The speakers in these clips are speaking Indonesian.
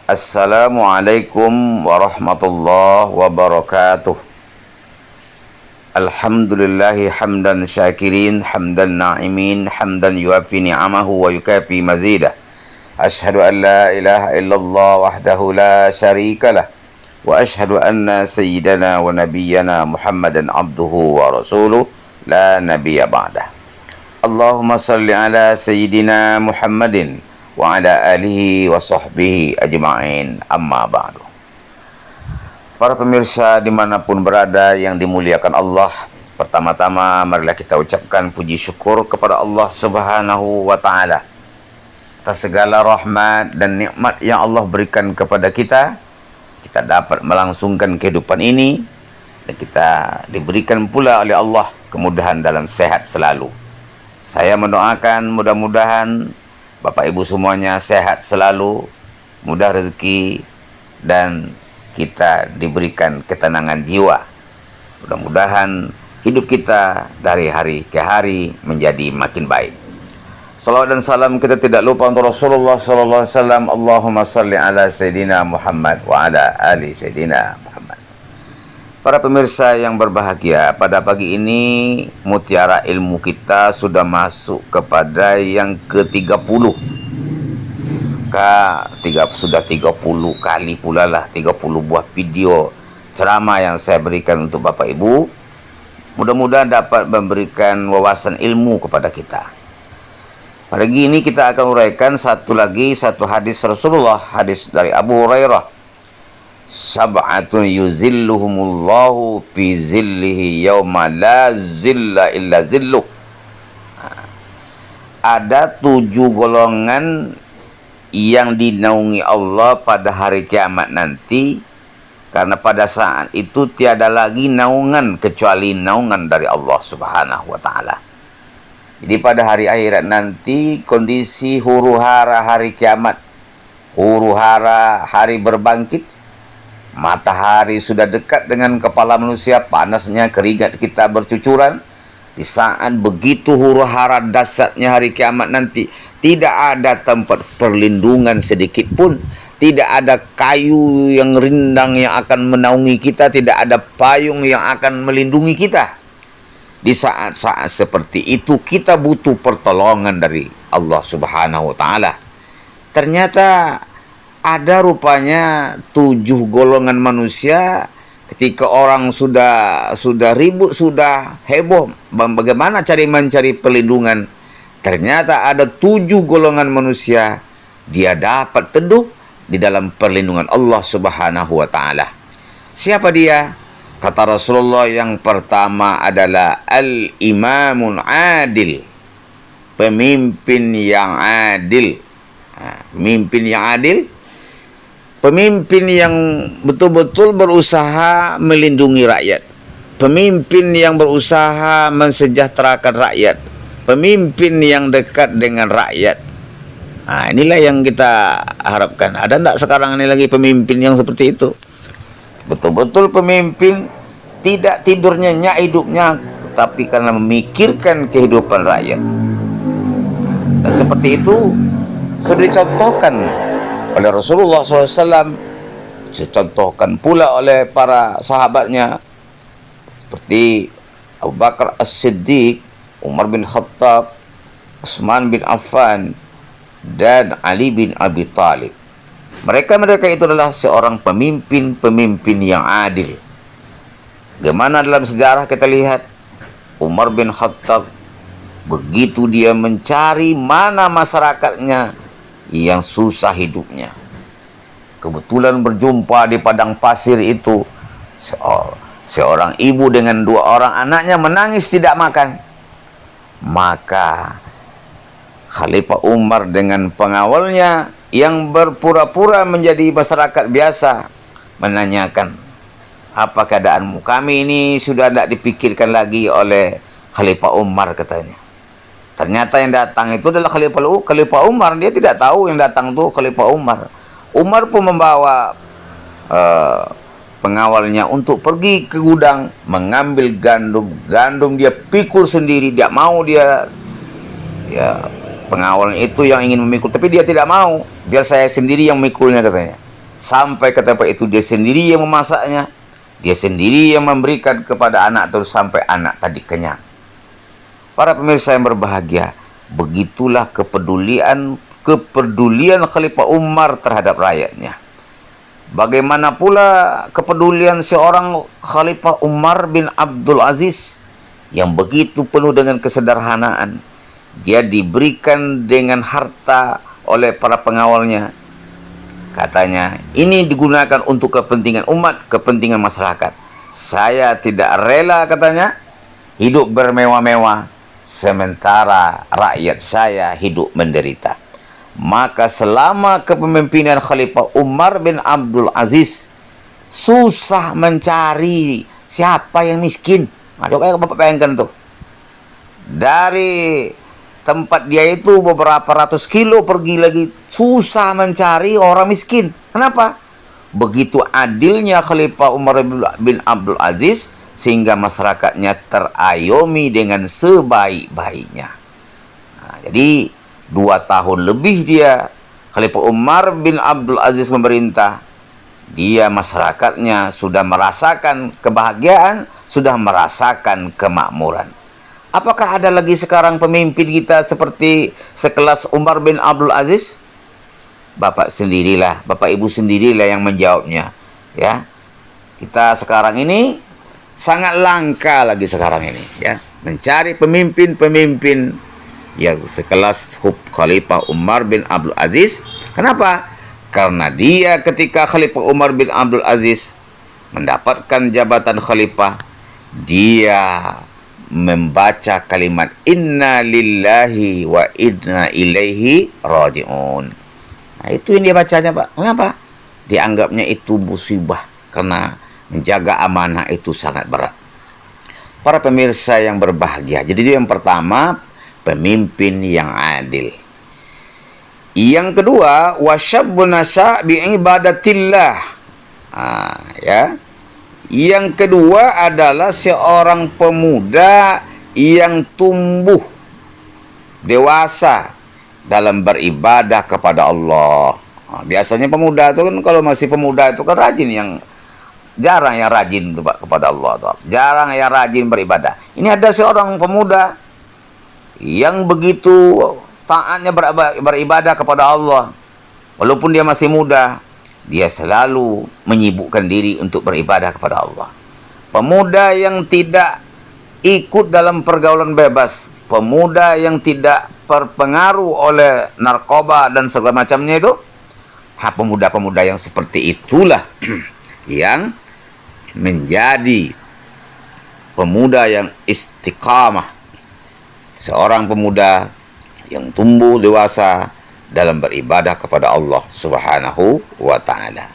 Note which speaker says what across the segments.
Speaker 1: Assalamualaikum warahmatullahi wabarakatuh. Alhamdulillahi hamdan syakirin, hamdan na'imin, hamdan yuafi ni'amahu wa yukafi mazidah. Ashhadu an la ilaha illallah wahdahu la syarikalah. Wa ashhadu anna sayyidana wa nabiyyana Muhammadan abduhu wa rasuluh la nabiyya ba'dah. Allahumma salli ala sayyidina Muhammadin wa ala alihi wa sahbihi ajma'in, amma ba'du. Para pemirsa dimanapun berada yang dimuliakan Allah, pertama-tama marilah kita ucapkan puji syukur kepada Allah Subhanahu wa ta'ala atas segala rahmat dan nikmat yang Allah berikan kepada kita. Kita dapat melangsungkan kehidupan ini dan kita diberikan pula oleh Allah kemudahan dalam sehat selalu. Saya mendoakan mudah-mudahan Bapak Ibu semuanya sehat selalu, mudah rezeki, dan kita diberikan ketenangan jiwa. Mudah-mudahan hidup kita dari hari ke hari menjadi makin baik. Salawat dan salam kita tidak lupa untuk Rasulullah sallallahu alaihi wasallam. Allahumma salli ala Sayyidina Muhammad wa ala ali Sayyidina Muhammad. Para pemirsa yang berbahagia, pada pagi ini mutiara ilmu kita sudah masuk kepada yang ke-30. Sudah 30 kali pula lah, 30 buah video ceramah yang saya berikan untuk Bapak Ibu. Mudah-mudahan dapat memberikan wawasan ilmu kepada kita. Pagi ini kita akan uraikan satu hadis Rasulullah, hadis dari Abu Hurairah. Sab'atun yuzilluhumullahu fi zillihi yawma la zilla illa zilluh. Ada 7 golongan yang dinaungi Allah pada hari kiamat nanti, karena pada saat itu tiada lagi naungan kecuali naungan dari Allah Subhanahu wa ta'ala. Jadi pada hari akhirat nanti kondisi huru-hara hari kiamat, huru-hara hari berbangkit, matahari sudah dekat dengan kepala manusia, panasnya keringat kita bercucuran. Di saat begitu huru-hara dahsyatnya hari kiamat nanti, tidak ada tempat perlindungan sedikit pun. Tidak ada kayu yang rindang yang akan menaungi kita, tidak ada payung yang akan melindungi kita. Di saat-saat seperti itu kita butuh pertolongan dari Allah Subhanahu wa ta'ala. Ternyata ada rupanya 7 golongan manusia. Ketika orang sudah ribut, sudah heboh bagaimana mencari perlindungan, ternyata ada 7 golongan manusia dia dapat teduh di dalam perlindungan Allah Subhanahu wa ta'ala. Siapa dia? Kata Rasulullah, yang pertama adalah al-imamun adil, pemimpin yang adil. Pemimpin yang adil, pemimpin yang betul-betul berusaha melindungi rakyat, pemimpin yang berusaha mensejahterakan rakyat, pemimpin yang dekat dengan rakyat. Inilah yang kita harapkan. Ada enggak sekarang ini lagi pemimpin yang seperti itu? Betul-betul pemimpin tidak tidur nyenyak hidupnya, tapi karena memikirkan kehidupan rakyat. Dan seperti itu sudah dicontohkan oleh Rasulullah SAW, dicontohkan pula oleh para sahabatnya seperti Abu Bakar As-Siddiq, Umar bin Khattab, Utsman bin Affan, dan Ali bin Abi Thalib. Mereka itu adalah seorang pemimpin yang adil. Bagaimana dalam sejarah kita lihat Umar bin Khattab, begitu dia mencari mana masyarakatnya yang susah hidupnya, kebetulan berjumpa di padang pasir itu seorang ibu dengan 2 orang anaknya menangis tidak makan. Maka Khalifah Umar dengan pengawalnya yang berpura-pura menjadi masyarakat biasa menanyakan, apa keadaanmu? Kami ini sudah tidak dipikirkan lagi oleh Khalifah Umar, katanya. Ternyata yang datang itu adalah Khalifah Umar. Dia tidak tahu yang datang itu Khalifah Umar. Umar pun membawa pengawalnya untuk pergi ke gudang mengambil gandum. Gandum dia pikul sendiri, dia mau pengawalnya itu yang ingin memikul, tapi dia tidak mau. Biar saya sendiri yang memikulnya, katanya. Sampai ke tempat itu dia sendiri yang memasaknya, dia sendiri yang memberikan kepada anak terus sampai anak tadi kenyang. Para pemirsa yang berbahagia, begitulah kepedulian Khalifah Umar terhadap rakyatnya. Bagaimana pula kepedulian seorang Khalifah Umar bin Abdul Aziz yang begitu penuh dengan kesederhanaan. Dia diberikan dengan harta oleh para pengawalnya. Katanya, ini digunakan untuk kepentingan umat, kepentingan masyarakat. Saya tidak rela, katanya, hidup bermewah-mewah sementara rakyat saya hidup menderita. Maka selama kepemimpinan Khalifah Umar bin Abdul Aziz, susah mencari siapa yang miskin. Nah, coba Bapak bayangkan tuh. Dari tempat dia itu beberapa ratus kilo pergi lagi, susah mencari orang miskin. Kenapa? Begitu adilnya Khalifah Umar bin Abdul Aziz, sehingga masyarakatnya terayomi dengan sebaik-baiknya. Nah, jadi 2 tahun lebih dia Khalifah Umar bin Abdul Aziz memerintah. Dia masyarakatnya sudah merasakan kebahagiaan, sudah merasakan kemakmuran. Apakah ada lagi sekarang pemimpin kita seperti sekelas Umar bin Abdul Aziz? Bapak sendirilah, Bapak Ibu sendirilah yang menjawabnya. Ya, kita sekarang ini sangat langka lagi sekarang ini, ya, mencari pemimpin-pemimpin yang sekelas Khalifah Umar bin Abdul Aziz. Kenapa? Karena dia ketika Khalifah Umar bin Abdul Aziz mendapatkan jabatan khalifah, dia membaca kalimat inna lillahi wa inna ilaihi raji'un. Nah, itu yang dia bacanya, Pak. Kenapa? Dianggapnya itu musibah karena menjaga amanah itu sangat berat. Para pemirsa yang berbahagia, jadi itu yang pertama, pemimpin yang adil. Yang kedua, wasyabbun nasa' bi'ibadatillah. Ya. Yang kedua adalah seorang pemuda yang tumbuh dewasa dalam beribadah kepada Allah. Biasanya pemuda itu kan, kalau masih pemuda itu kan rajin, yang jarang yang rajin itu, Pak, kepada Allah tuh. Jarang yang rajin beribadah. Ini ada seorang pemuda yang begitu taatnya beribadah kepada Allah. Walaupun dia masih muda, dia selalu menyibukkan diri untuk beribadah kepada Allah. Pemuda yang tidak ikut dalam pergaulan bebas, pemuda yang tidak terpengaruh oleh narkoba dan segala macamnya itu, pemuda-pemuda yang seperti itulah yang menjadi pemuda yang istiqamah, seorang pemuda yang tumbuh dewasa dalam beribadah kepada Allah Subhanahu wa ta'ala.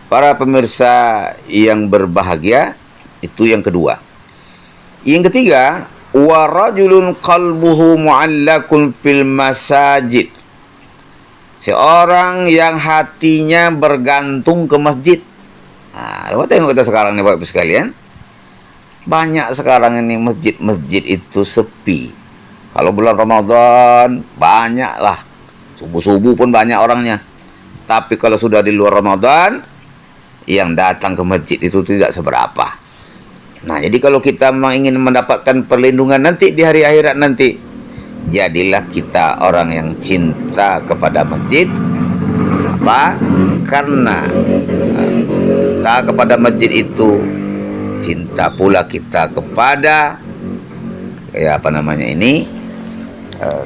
Speaker 1: Para pemirsa yang berbahagia, itu yang kedua. Yang ketiga, wa rajulun qalbuhu mu'allakun fil masajid. Seorang yang hatinya bergantung ke masjid. Coba tengok kita sekarang nih Bapak Ibu sekalian. Banyak sekarang ini masjid-masjid itu sepi. Kalau bulan Ramadan banyaklah, subuh-subuh pun banyak orangnya. Tapi kalau sudah di luar Ramadan, yang datang ke masjid itu tidak seberapa. Nah, jadi kalau kita memang ingin mendapatkan perlindungan nanti di hari akhirat nanti, jadilah kita orang yang cinta kepada masjid. Apa? Karena cinta kepada masjid itu, cinta pula kita kepada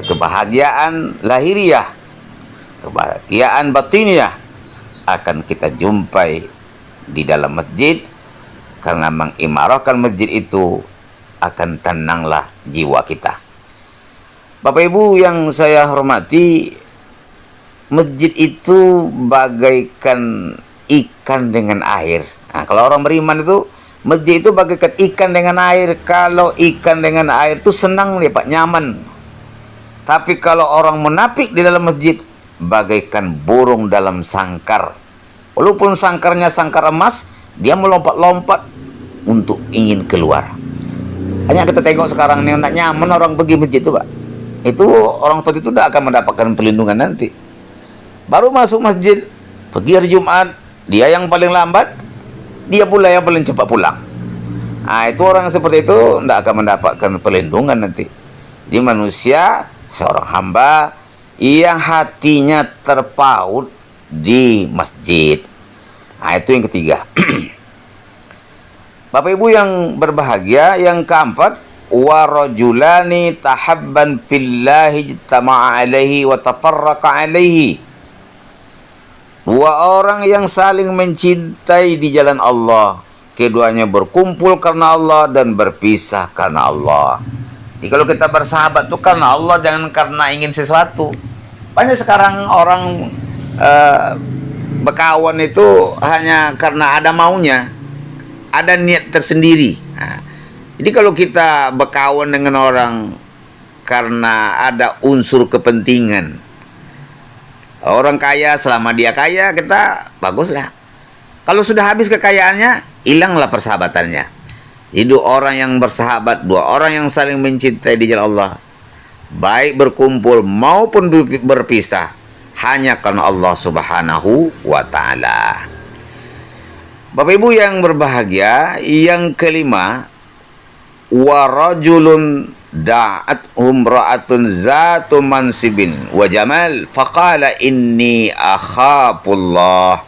Speaker 1: kebahagiaan lahiriah, kebahagiaan batiniah akan kita jumpai di dalam masjid. Karena mengimarahkan masjid itu, akan tenanglah jiwa kita. Bapak Ibu yang saya hormati, masjid itu bagaikan ikan dengan air. Nah, kalau orang beriman itu, masjid itu bagaikan ikan dengan air. Kalau ikan dengan air itu senang dia, Pak, nyaman. Tapi kalau orang munafik di dalam masjid, bagaikan burung dalam sangkar. Walaupun sangkarnya sangkar emas, dia melompat-lompat untuk ingin keluar. Hanya kita tengok sekarang ini, nak nyaman orang pergi masjid itu, Pak. Itu orang seperti itu tidak akan mendapatkan perlindungan nanti. Baru masuk masjid, Pergi hari Jumat, dia yang paling lambat, dia pula yang paling cepat pulang. Itu orang seperti itu tidak akan mendapatkan perlindungan nanti. Di manusia, seorang hamba yang hatinya terpaut di masjid. Itu yang ketiga. Bapak Ibu yang berbahagia, yang keempat, wa rajulani tahabban fillahi ijtama'a alaihi wa tafarraqa alaihi. Dua orang yang saling mencintai di jalan Allah, keduanya berkumpul karena Allah dan berpisah karena Allah. Jadi kalau kita bersahabat itu karena Allah, jangan karena ingin sesuatu. Banyak sekarang orang berkawan itu hanya karena ada maunya, ada niat tersendiri. Jadi kalau kita berkawan dengan orang karena ada unsur kepentingan, orang kaya, selama dia kaya, kita baguslah. Kalau sudah habis kekayaannya, hilanglah persahabatannya. Jadi orang yang bersahabat, dua orang yang saling mencintai di jalan Allah, baik berkumpul maupun berpisah, hanya karena Allah Subhanahu wa ta'ala. Bapak Ibu yang berbahagia, yang kelima, wa rajulun da'at umra'atun zatu mansibin wa jamal faqala inni akhafullah.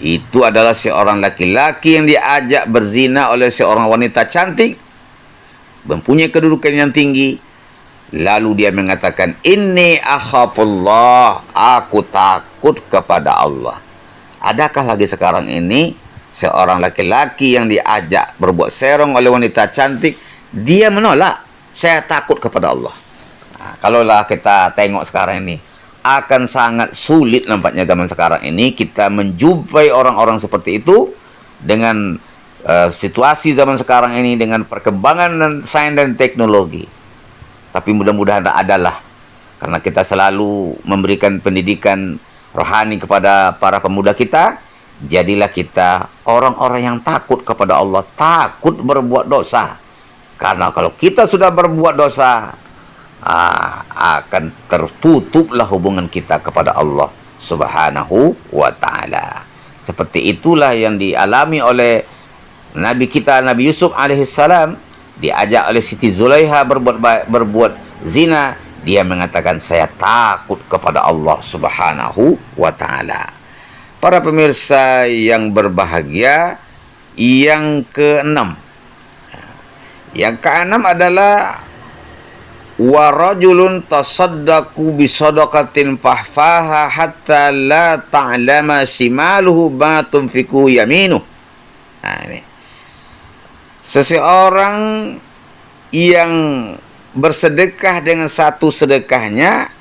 Speaker 1: Itu adalah seorang laki-laki yang diajak berzina oleh seorang wanita cantik, mempunyai kedudukan yang tinggi, lalu dia mengatakan, inni akhafullah, aku takut kepada Allah. Adakah lagi sekarang ini seorang laki-laki yang diajak berbuat serong oleh wanita cantik, dia menolak, saya takut kepada Allah. Kalaulah kita tengok sekarang ini, akan sangat sulit nampaknya zaman sekarang ini kita menjumpai orang-orang seperti itu dengan situasi zaman sekarang ini, dengan perkembangan dan sains dan teknologi. Tapi mudah-mudahan adalah, karena kita selalu memberikan pendidikan rohani kepada para pemuda kita, jadilah kita orang-orang yang takut kepada Allah, takut berbuat dosa. Karena kalau kita sudah berbuat dosa, akan tertutuplah hubungan kita kepada Allah Subhanahu wa ta'ala. Seperti itulah yang dialami oleh Nabi kita, Nabi Yusuf alaihissalam, diajak oleh Siti Zulaiha berbuat zina, dia mengatakan, saya takut kepada Allah Subhanahu wa ta'ala. Para pemirsa yang berbahagia, yang keenam. Yang keenam adalah wa rajulun tasaddaqu bi sadaqatin fahfaha hatta la ta'lama shimaluhu ma tunfiqu yaminuh. Ini. Seseorang yang bersedekah dengan satu sedekahnya,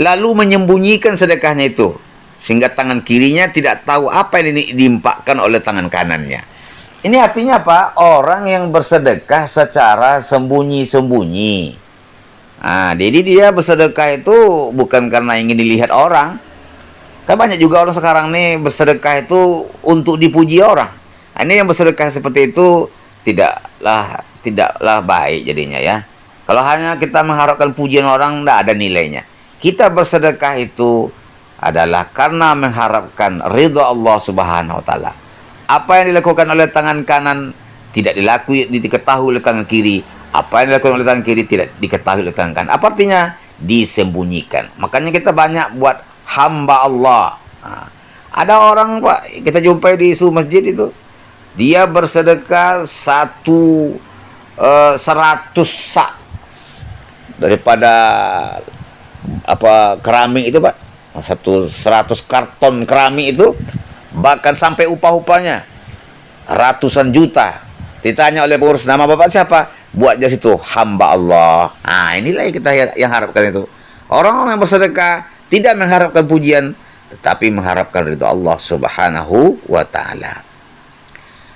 Speaker 1: lalu menyembunyikan sedekahnya itu, sehingga tangan kirinya tidak tahu apa yang diimpakkan oleh tangan kanannya. Ini artinya apa? Orang yang bersedekah secara sembunyi-sembunyi. Jadi dia bersedekah itu bukan karena ingin dilihat orang. Kan banyak juga orang sekarang nih bersedekah itu untuk dipuji orang. Ini yang bersedekah seperti itu tidaklah baik jadinya ya. Kalau hanya kita mengharapkan pujian orang, tidak ada nilainya. Kita bersedekah itu adalah karena mengharapkan ridha Allah Subhanahu wa ta'ala. Apa yang dilakukan oleh tangan kanan tidak diketahui oleh tangan kiri. Apa yang dilakukan oleh tangan kiri tidak diketahui oleh tangan kanan. Apa artinya? Disembunyikan. Makanya kita banyak buat hamba Allah. Ada orang, Pak, kita jumpai di isu masjid itu, dia bersedekah 100 sak daripada keramik itu, Pak. 100 karton keramik itu, bahkan sampai upah-upahnya ratusan juta. Ditanya oleh pengurus, nama bapak siapa? Buat jas itu, hamba Allah. Inilah yang kita yang harapkan itu. Orang-orang yang bersedekah tidak mengharapkan pujian, tetapi mengharapkan ridha Allah Subhanahu wa ta'ala.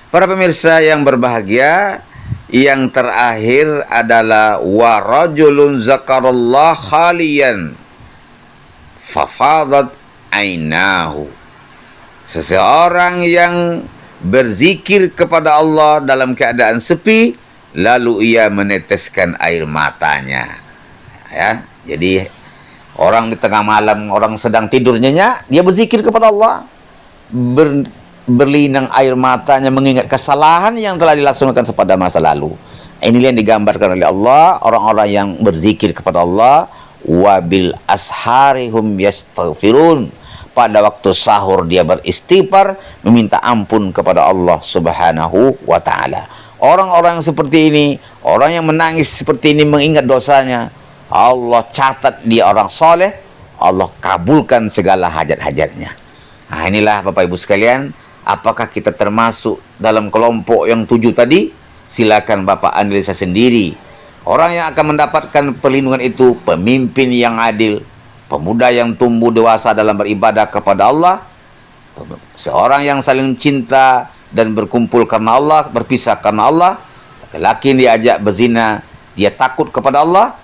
Speaker 1: Para pemirsa yang berbahagia, yang terakhir adalah wa rajulun zakarallah khaliyan fafadat ainahu. Seseorang yang berzikir kepada Allah dalam keadaan sepi, lalu ia meneteskan air matanya. Ya, jadi Orang di tengah malam, orang sedang tidur nyenyak, dia berzikir kepada Allah. Berlinang air matanya mengingat kesalahan yang telah dilaksanakan pada masa lalu. Inilah yang digambarkan oleh Allah, orang-orang yang berzikir kepada Allah. Wabil asharihum yastaghfirun. Pada waktu sahur dia beristighfar, meminta ampun kepada Allah Subhanahu wa taala. Orang-orang seperti ini, orang yang menangis seperti ini mengingat dosanya, Allah catat dia orang soleh, Allah kabulkan segala hajat-hajatnya. Nah, inilah Bapak Ibu sekalian, apakah kita termasuk dalam kelompok yang 7 tadi? Silakan Bapak analisa sendiri. Orang yang akan mendapatkan perlindungan itu pemimpin yang adil, pemuda yang tumbuh dewasa dalam beribadah kepada Allah, seorang yang saling cinta dan berkumpul karena Allah, berpisah karena Allah, laki-laki yang diajak berzina, dia takut kepada Allah,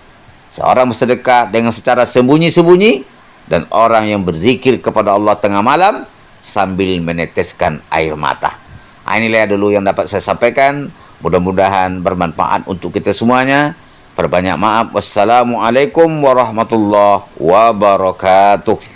Speaker 1: seorang bersedekah dengan secara sembunyi-sembunyi, dan orang yang berzikir kepada Allah tengah malam sambil meneteskan air mata. Inilah dulu yang dapat saya sampaikan. Mudah-mudahan bermanfaat untuk kita semuanya. Perbanyak maaf. Wassalamualaikum warahmatullahi wabarakatuh.